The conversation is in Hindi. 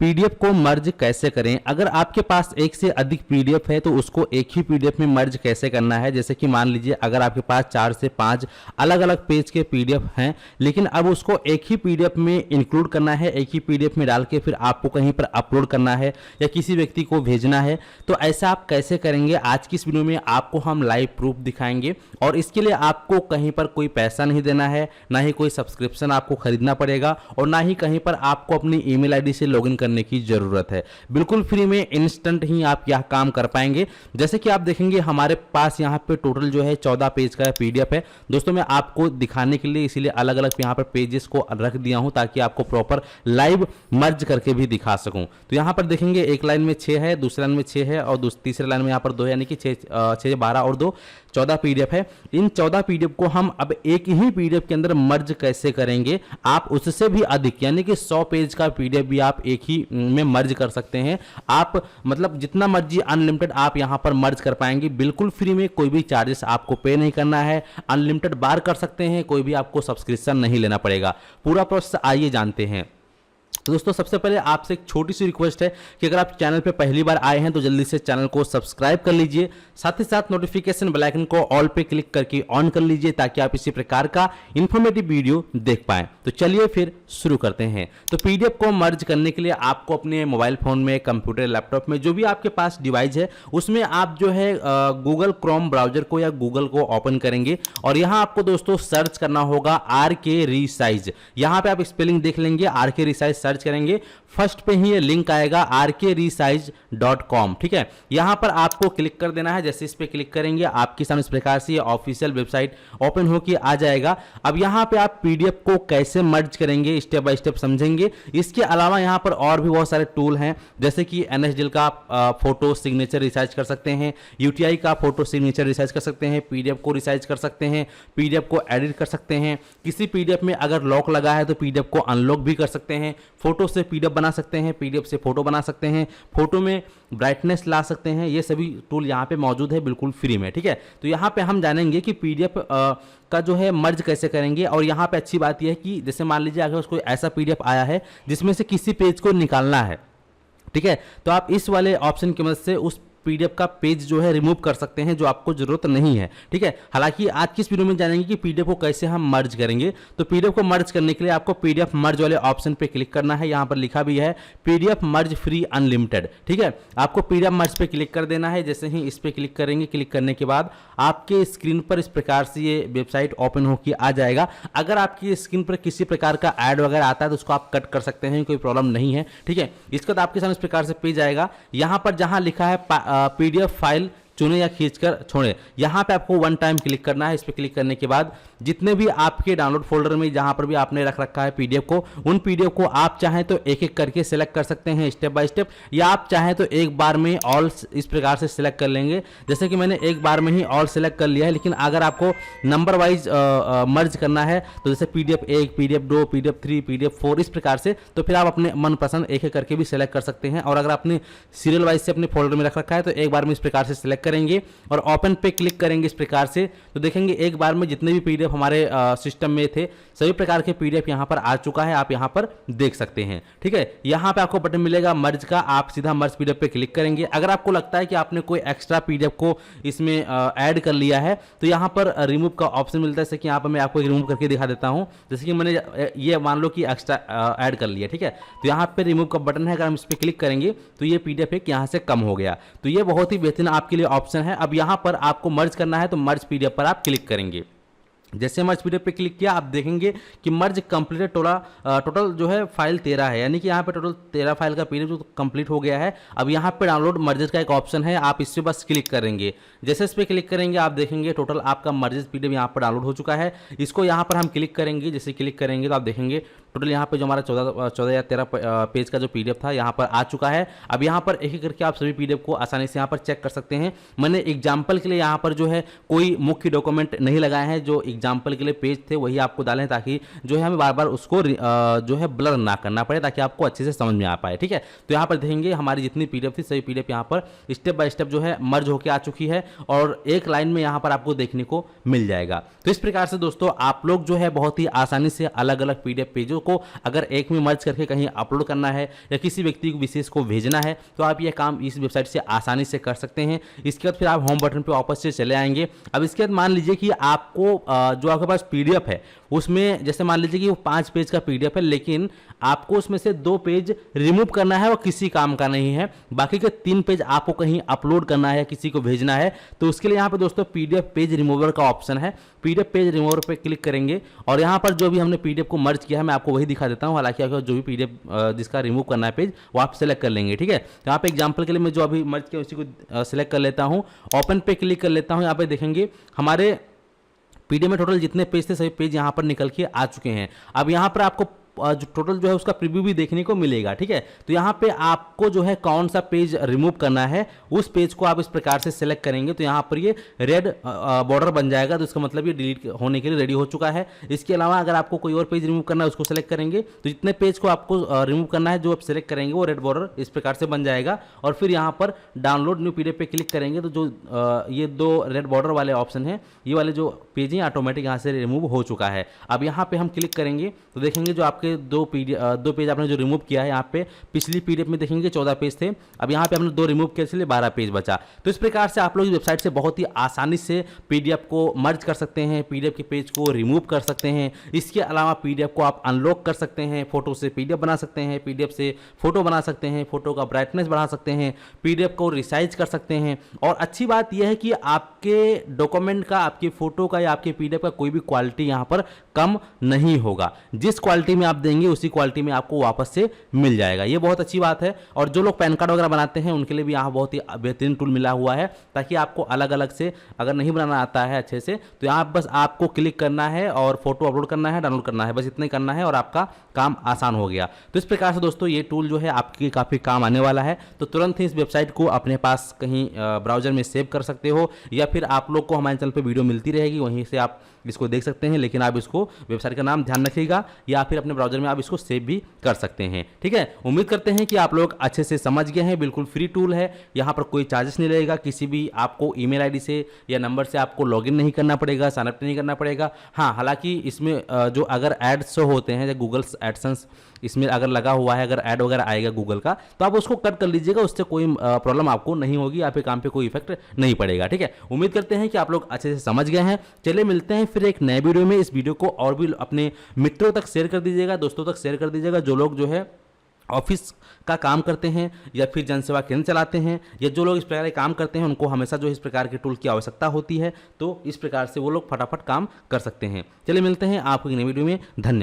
पीडीएफ को मर्ज कैसे करें। अगर आपके पास एक से अधिक पीडीएफ है तो उसको एक ही पीडीएफ में मर्ज कैसे करना है। जैसे कि मान लीजिए अगर आपके पास 4 से 5 अलग अलग पेज के पीडीएफ हैं, लेकिन अब उसको एक ही पीडीएफ में इंक्लूड करना है, एक ही पीडीएफ में डाल के फिर आपको कहीं पर अपलोड करना है या किसी व्यक्ति को भेजना है, तो ऐसा आप कैसे करेंगे आज की इस वीडियो में आपको हम लाइव प्रूफ दिखाएंगे। और इसके लिए आपको कहीं पर कोई पैसा नहीं देना है, ना ही कोई सब्सक्रिप्शन आपको खरीदना पड़ेगा और ना ही कहीं पर आपको अपनी ईमेल आईडी से लॉगिन करने की जरूरत है। बिल्कुल फ्री में इंस्टेंट ही आप यह काम कर पाएंगे। जैसे कि आप देखेंगे हमारे पास यहाँ पे टोटल जो है 14 पेज का पीडीएफ है। दोस्तों मैं आपको दिखाने के लिए इसीलिए अलग अलग यहाँ पर पेजेस को रख दिया हूँ ताकि आपको प्रॉपर लाइव मर्ज करके भी दिखा सकूं। तो यहाँ पर देखेंगे एक लाइन में 6 है, दूसरी लाइन में 6 है और तीसरे लाइन में यहाँ पर 2 यानी कि 6 12 और 2 14 पीडीएफ है। इन 14 पीडीएफ को हम अब एक ही पीडीएफ के अंदर मर्ज कैसे करेंगे। आप उससे भी अधिक यानी कि 100 पेज का पीडीएफ भी आप एक ही में मर्ज कर सकते हैं। आप मतलब जितना मर्जी अनलिमिटेड आप यहां पर मर्ज कर पाएंगे, बिल्कुल फ्री में, कोई भी चार्जेस आपको पे नहीं करना है। अनलिमिटेड बार कर सकते हैं, कोई भी आपको सब्सक्रिप्शन नहीं लेना पड़ेगा। पूरा प्रोसेस आइए जानते हैं। तो दोस्तों सबसे पहले आपसे एक छोटी सी रिक्वेस्ट है कि अगर आप चैनल पे पहली बार आए हैं तो जल्दी से चैनल को सब्सक्राइब कर लीजिए, साथ ही साथ नोटिफिकेशन बेल आइकन को ऑल पे क्लिक करके ऑन कर लीजिए ताकि आप इसी प्रकार का इंफॉर्मेटिव वीडियो देख पाएं। तो चलिए फिर शुरू करते हैं। तो पीडीएफ को मर्ज करने के लिए आपको अपने मोबाइल फोन में, कंप्यूटर, लैपटॉप में जो भी आपके पास डिवाइस है उसमें आप जो है गूगल क्रोम ब्राउजर को या गूगल को ओपन करेंगे और यहाँ आपको दोस्तों सर्च करना होगा आरके रिसाइज। यहाँ पे आप स्पेलिंग देख लेंगे, आरके रिसाइज सर्च करेंगे, फर्स्ट पे ही ये लिंक आएगा rkresize.com। ठीक है, यहां पर आपको क्लिक कर देना है। जैसे इस पे क्लिक करेंगे आपके सामने इस प्रकार से ऑफिशियल वेबसाइट ओपन होकर आ जाएगा। अब यहां पे आप पीडीएफ को कैसे मर्ज करेंगे स्टेप बाय स्टेप समझेंगे। इसके अलावा यहां पर और भी बहुत सारे टूल हैं, जैसे कि एनएसडीएल का फोटो सिग्नेचर रिसाइज कर सकते हैं, यूटीआई का फोटो सिग्नेचर रिसाइज कर सकते हैं, पीडीएफ को रिसाइज कर सकते हैं, पीडीएफ को एडिट कर सकते हैं, किसी पीडीएफ में अगर लॉक लगा है तो पीडीएफ को अनलॉक भी कर सकते हैं, फोटो से पीडीएफ बना सकते हैं, पीडीएफ से फोटो बना सकते हैं, फोटो में ब्राइटनेस ला सकते हैं। ये सभी टूल यहाँ पे मौजूद है बिल्कुल फ्री में। ठीक है, तो यहाँ पे हम जानेंगे कि पीडीएफ का जो है मर्ज कैसे करेंगे। और यहाँ पे अच्छी बात यह है कि जैसे मान लीजिए अगर कोई ऐसा पीडीएफ आया है जिसमें से किसी पेज को निकालना है, ठीक है, तो आप इस वाले ऑप्शन की मदद से उस पीडीएफ का पेज जो है रिमूव कर सकते हैं जो आपको जरूरत नहीं है। ठीक है, हालांकि आज की इस वीडियो में जानेंगे कि पीडीएफ को कैसे हम मर्ज करेंगे। तो पीडीएफ को मर्ज करने के लिए आपको पीडीएफ मर्ज वाले ऑप्शन पे क्लिक करना है। यहां पर लिखा भी है पीडीएफ मर्ज फ्री अनलिमिटेड। ठीक है, आपको पीडीएफ मर्ज पे क्लिक कर देना है। जैसे ही इस पे क्लिक करेंगे, क्लिक करने के बाद आपके स्क्रीन पर इस प्रकार से ये वेबसाइट ओपन होकर आ जाएगा। अगर आपकी स्क्रीन पर किसी प्रकार का ऐड वगैरह आता है तो उसको आप कट कर सकते हैं, कोई प्रॉब्लम नहीं है। ठीक है, इसके बाद आपके सामने इस प्रकार से पेज आएगा। यहां पर जहां लिखा है पीडीएफ फाइल चुने या खींचकर छोड़े, यहां पे आपको वन टाइम क्लिक करना है। इस पे क्लिक करने के बाद जितने भी आपके डाउनलोड फोल्डर में जहां पर भी आपने रख रखा है पीडीएफ को, उन पीडीएफ को आप चाहें तो एक एक करके सिलेक्ट कर सकते हैं स्टेप बाय स्टेप, या आप चाहें तो एक बार में ऑल इस प्रकार से सिलेक्ट कर लेंगे। जैसे कि मैंने एक बार में ही ऑल सिलेक्ट कर लिया है, लेकिन अगर आपको नंबर वाइज मर्ज करना है तो जैसे पीडीएफ 1, पीडीएफ 2, पीडीएफ 3, पीडीएफ 4 इस प्रकार से, तो फिर आप अपने मनपसंद एक एक करके भी सिलेक्ट कर सकते हैं। और अगर आपने सीरियल वाइज से अपने फोल्डर में रख रखा है तो एक बार में इस प्रकार से सिलेक्ट करेंगे और ओपन पे क्लिक करेंगे इस प्रकार से, तो देखेंगे एक बार में जितने भी पीडीएफ हमारे सिस्टम में थे सभी प्रकार के पीडीएफ यहां पर आ चुका है, आप यहां पर देख सकते हैं। ठीक है, यहां पे आपको बटन मिलेगा मर्ज का, आप सीधा मर्ज पीडीएफ पे क्लिक करेंगे। अगर आपको लगता है कि आपने कोई एक्स्ट्रा पीडीएफ को इसमें ऐड कर लिया है तो यहां पर रिमूव का ऑप्शन मिलता है। जैसे कि यहां पर मैं आपको रिमूव करके दिखा देता हूं। जैसे कि मैंने ये मान लो कि एक्स्ट्रा ऐड कर लिया, ठीक है, तो यहां पर रिमूव का बटन है, अगर हम इस पर क्लिक करेंगे तो ये पीडीएफ एक यहां से कम हो गया। तो ये बहुत ही बेहतरीन आपके लिए ऑप्शन है। अब यहां पर आपको मर्ज करना है तो मर्ज पीडीएफ पर आप क्लिक करेंगे। जैसे मर्ज पीडीएफ पे क्लिक किया आप देखेंगे कि मर्ज कंप्लीटेड टोटल जो है फाइल 13 है, यानी कि यहाँ पे टोटल 13 फाइल का पीडीएफ जो कंप्लीट हो गया है। अब यहाँ पे डाउनलोड मर्जेस का एक ऑप्शन है, आप इस पर बस क्लिक करेंगे। जैसे इस पर क्लिक करेंगे आप देखेंगे टोटल आपका मर्जेस पीडीएफ यहाँ पर डाउनलोड हो चुका है। इसको यहाँ पर हम क्लिक करेंगे, जैसे क्लिक करेंगे तो आप देखेंगे टोटल यहाँ पे जो हमारा 14 या 13 पेज का जो पीडीएफ था यहाँ पर आ चुका है। अब यहाँ पर एक एक करके आप सभी पीडीएफ को आसानी से यहाँ पर चेक कर सकते हैं। मैंने एग्जाम्पल के लिए यहाँ पर जो है कोई मुख्य डॉक्यूमेंट नहीं लगाए हैं, जो एग्जाम्पल के लिए पेज थे वही आपको डालें, ताकि जो है हमें बार बार उसको जो है ब्लर ना करना पड़े, ताकि आपको अच्छे से समझ में आ पाए। ठीक है, तो यहाँ पर देखेंगे हमारी जितनी पीडीएफ थी सभी पीडीएफ यहाँ पर स्टेप बाय स्टेप जो है मर्ज होकर आ चुकी है और एक लाइन में यहाँ पर आपको देखने को मिल जाएगा। तो इस प्रकार से दोस्तों आप लोग जो है बहुत ही आसानी से अलग अलग पीडीएफ पेजों को अगर एक में मर्ज करके कहीं अपलोड करना है या किसी व्यक्ति को विशेष को भेजना है तो आप यह काम इस वेबसाइट से आसानी से कर सकते हैं। इसके बाद फिर आप होम बटन पे वापस से चले आएंगे। अब इसके बाद मान लीजिए कि आपको जो आपके पास पीडीएफ है उसमें जैसे मान लीजिए कि वो 5 पेज का पीडीएफ है, लेकिन आपको उसमें से 2 पेज रिमूव करना है, वो किसी काम का नहीं है, बाकी के 3 पेज आपको कहीं अपलोड करना है, किसी को भेजना है। तो उसके लिए यहाँ पे दोस्तों पीडीएफ पेज रिमूवर का ऑप्शन है। पीडीएफ पेज रिमूवर पे क्लिक करेंगे और यहाँ पर जो भी हमने पीडीएफ को मर्ज किया है मैं आपको वही दिखा देता हूँ। हालांकि आपको जो भी पीडीएफ जिसका रिमूव करना है पेज वो आप सेलेक्ट कर लेंगे, ठीक है। तो यहाँ पे एग्जाम्पल के लिए मैं जो अभी मर्ज किया उसी को सिलेक्ट कर लेता हूँ, ओपन पे क्लिक कर लेता हूँ। यहाँ पे देखेंगे हमारे पीडीएफ में टोटल जितने पेज थे सभी पेज यहाँ पर निकल के आ चुके हैं। अब यहाँ पर आपको जो टोटल जो है उसका प्रीव्यू भी देखने को मिलेगा, ठीक है। तो यहाँ पे आपको जो है कौन सा पेज रिमूव करना है उस पेज को आप इस प्रकार से सेलेक्ट करेंगे तो यहाँ पर ये रेड बॉर्डर बन जाएगा, तो इसका मतलब ये डिलीट होने के लिए रेडी हो चुका है। इसके अलावा अगर आपको कोई और पेज रिमूव करना है उसको सेलेक्ट करेंगे तो जितने पेज को आपको रिमूव करना है जो आप सेलेक्ट करेंगे वो रेड बॉर्डर इस प्रकार से बन जाएगा। और फिर यहाँ पर डाउनलोड न्यू पीडीएफ पे क्लिक करेंगे तो जो ये 2 रेड बॉर्डर वाले ऑप्शन हैं ये वाले जो पेज हैं ऑटोमेटिक यहाँ से रिमूव हो चुका है। अब यहाँ पे हम क्लिक करेंगे तो देखेंगे जो आपके 2 पेज आपने जो रिमूव किया है यहाँ पे पिछली पीडीएफ में देखेंगे 14 पेज थे, अब यहाँ पे हमने 2 रिमूव किए इसलिए 12 पेज बचा। तो इस प्रकार से आप लोग इस वेबसाइट से बहुत ही आसानी से पीडीएफ को मर्ज कर सकते हैं, पीडीएफ के पेज को रिमूव कर सकते हैं। इसके अलावा पीडीएफ को आप अनलॉक कर सकते हैं, फोटो से पीडीएफ बना सकते हैं, पीडीएफ से फोटो बना सकते हैं, फोटो का ब्राइटनेस बढ़ा सकते हैं, पीडीएफ को रिसाइज कर सकते हैं। और अच्छी बात यह है कि आपके डॉक्यूमेंट का, आपके फोटो का या आपके पीडीएफ का कोई भी क्वालिटी यहाँ पर कम नहीं होगा। जिस क्वालिटी में आप देंगे उसी क्वालिटी में आपको वापस से मिल जाएगा, ये बहुत अच्छी बात है। और जो लोग पैन कार्ड वगैरह बनाते हैं उनके लिए भी यहाँ बहुत ही बेहतरीन टूल मिला हुआ है, ताकि आपको अलग अलग से अगर नहीं बनाना आता है अच्छे से तो यहाँ बस आपको क्लिक करना है और फोटो अपलोड करना है, डाउनलोड करना है, बस इतना ही करना है और आपका काम आसान हो गया। तो इस प्रकार से दोस्तों ये टूल जो है आपके काफ़ी काम आने वाला है। तो तुरंत ही इस वेबसाइट को अपने पास कहीं ब्राउजर में सेव कर सकते हो या फिर आप लोग को हमारे चैनल पर वीडियो मिलती रहेगी वहीं से आप इसको देख सकते हैं, लेकिन आप इसको वेबसाइट का नाम ध्यान रखिएगा या फिर अपने ब्राउजर में आप इसको सेव भी कर सकते हैं, ठीक है। उम्मीद करते हैं कि आप लोग अच्छे से समझ गए हैं। बिल्कुल फ्री टूल है, यहाँ पर कोई चार्जेस नहीं लगेगा, किसी भी आपको ईमेल आईडी से या नंबर से आपको लॉगिन नहीं करना पड़ेगा, साइनअप नहीं करना पड़ेगा। हाँ, हालांकि इसमें जो अगर एड्स होते हैं गूगल एडसेंस इसमें अगर लगा हुआ है, अगर ऐड वगैरह आएगा गूगल का तो आप उसको कट कर लीजिएगा, उससे कोई प्रॉब्लम आपको नहीं होगी, आपके काम पे कोई इफेक्ट नहीं पड़ेगा, ठीक है। उम्मीद करते हैं कि आप लोग अच्छे से समझ गए हैं। चलिए मिलते हैं फिर एक नए वीडियो में। इस वीडियो को और भी अपने मित्रों तक शेयर कर दीजिएगा, दोस्तों तक शेयर कर दीजिएगा, जो लोग जो है ऑफिस का काम करते हैं या फिर जनसेवा केंद्र चलाते हैं या जो लोग इस प्रकार के काम करते हैं उनको हमेशा जो इस प्रकार के टूल की आवश्यकता होती है, तो इस प्रकार से वो लोग फटाफट काम कर सकते हैं। चलिए मिलते हैं आपको एक नई वीडियो में। धन्यवाद।